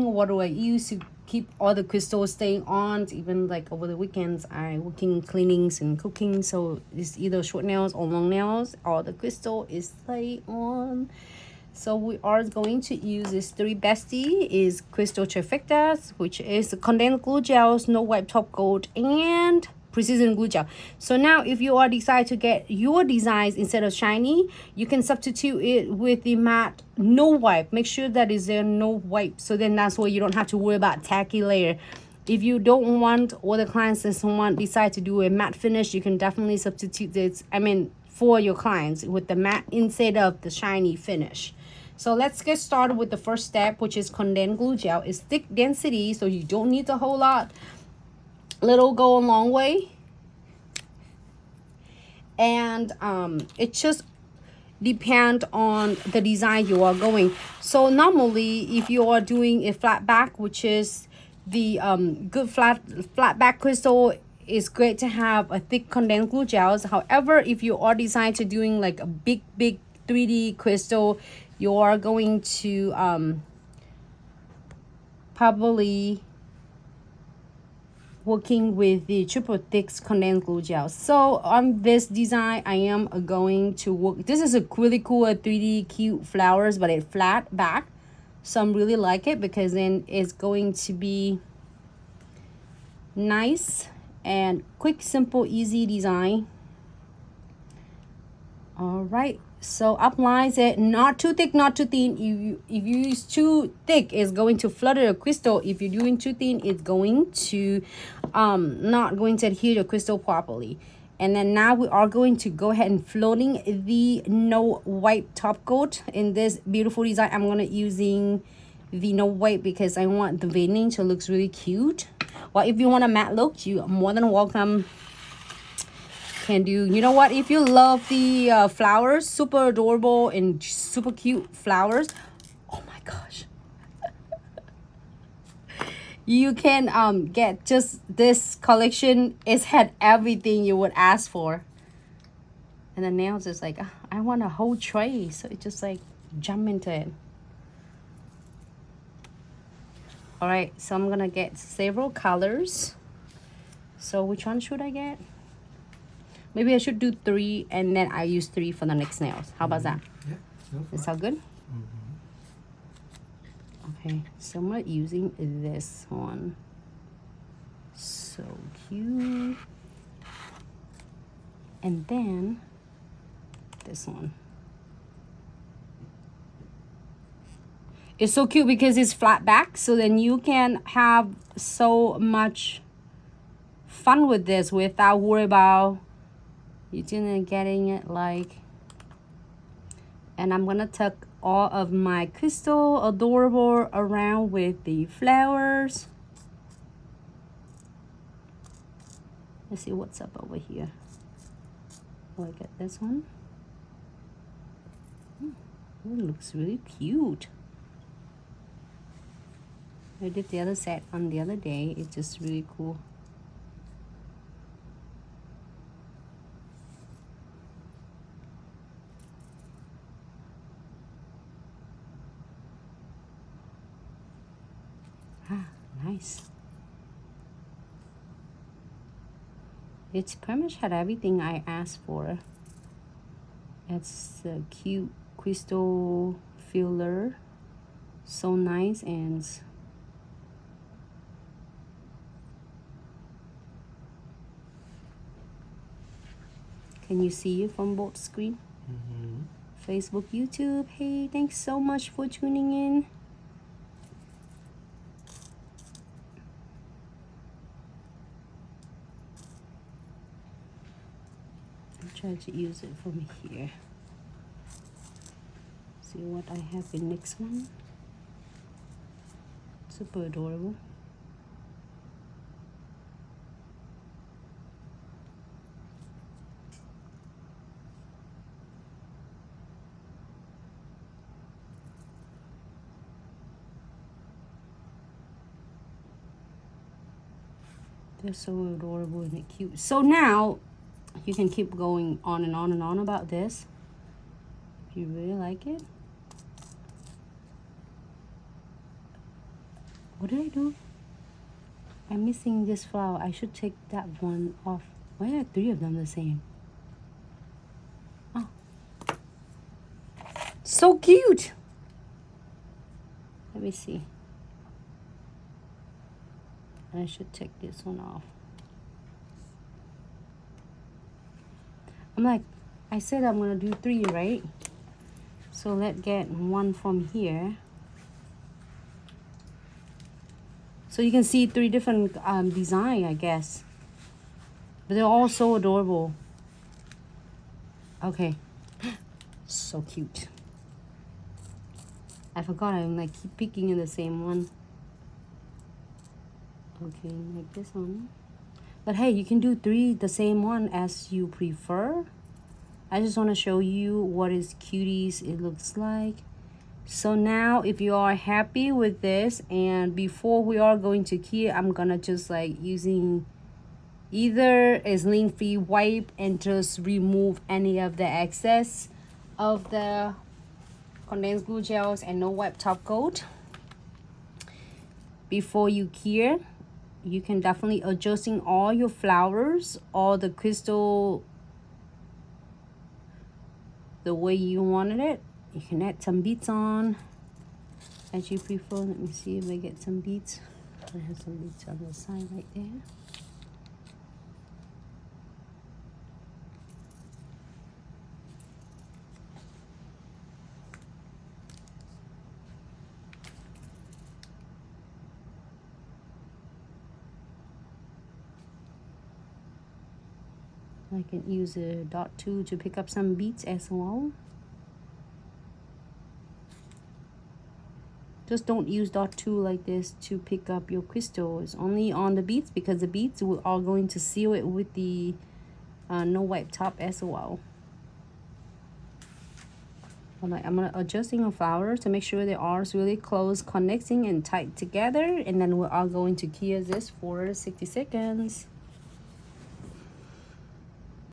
What do I use to keep all the crystals staying on? Even like over the weekends, I working cleanings and cooking, so it's either short nails or long nails, all the crystal is stay on. So we are going to use this 3 bestie is crystal trifectas, which is condensed glue gel, snow white top coat, and precision glue gel. So now if you are decide to get your designs instead of shiny, you can substitute it with the matte no wipe. Make sure that is there no wipe, so then that's why you don't have to worry about tacky layer. If you don't want, or the clients that someone decide to do a matte finish, you can definitely substitute this, I mean, for your clients with the matte instead of the shiny finish. So let's get started with the first step, which is condensed glue gel. It's thick density, so you don't need a whole lot. Little go a long way. And it just depend on the design you are going. So normally if you are doing a flat back, which is the good flat back crystal, is great to have a thick condensed glue gels. However, if you are deciding to doing like a big 3D crystal, you are going to probably working with the triple thick condensed glue gel. So on this design, I am going to work. This is a really cool 3D cute flowers, but it flat back. So I'm really like it because then it's going to be nice and quick, simple, easy design. All right. So outlines it, not too thick, not too thin. If you use too thick, it's going to flutter the crystal. If you're doing too thin, it's going to not going to adhere the crystal properly. And then now we are going to go ahead and floating the no white top coat in this beautiful design. I'm gonna using the no white because I want the veining to look really cute. Well, if you want a matte look, you are more than welcome. Can do, you know what, if you love the flowers, super adorable and super cute flowers, oh my gosh, you can get just this collection. It's had everything you would ask for. And the nails is like, I want a whole tray, so it just like jump into it. All right, so I'm gonna get several colors. So which one should I get? Maybe I should do 3 and then I use 3 for the next nails. How about that? Yeah, that sound good? Okay, so I'm not using this one. So cute. And then this one. It's so cute because it's flat back, so then you can have so much fun with this without worry about you're gonna getting it like. And I'm gonna tuck all of my crystal adorable around with the flowers. Let's see what's up over here. Oh, I got this one. It looks really cute. I did the other set on the other day. It's just really cool. Nice. It's pretty much had everything I asked for. It's a cute crystal filler, so nice. And can you see it from both screen? Facebook, YouTube. Hey, thanks so much for tuning in. Try to use it from here. See what I have in next one. Super adorable. They're so adorable and cute. So now you can keep going on and on and on about this if you really like it. What did I do? I'm missing this flower. I should take that one off. Why are 3 of them the same? Oh, so cute. Let me see. I should take this one off. I'm like, I said I'm gonna do 3, right? So let's get one from here. So you can see 3 different design, I guess. But they're all so adorable. Okay. So cute. I forgot I'm like keep picking in the same one. Okay, like this one. But hey, you can do 3 the same one as you prefer. I just want to show you what is cuties it looks like. So now if you are happy with this, and before we are going to key, I'm gonna just like using either a lint-free wipe and just remove any of the excess of the condensed glue gels and no wipe top coat. Before you cure, you can definitely adjusting all your flowers, all the crystal the way you wanted it. You can add some beads on as you prefer. Let me see if I get some beads. I have some beads on the side right there. I can use a dot tool to pick up some beads as well. Just don't use dot tool like this to pick up your crystals. Only on the beads, because the beads are going to seal it with the no wipe top as well. I'm gonna adjusting the flowers to make sure they are really close, connecting and tight together, and then we are going to cure this for 60 seconds.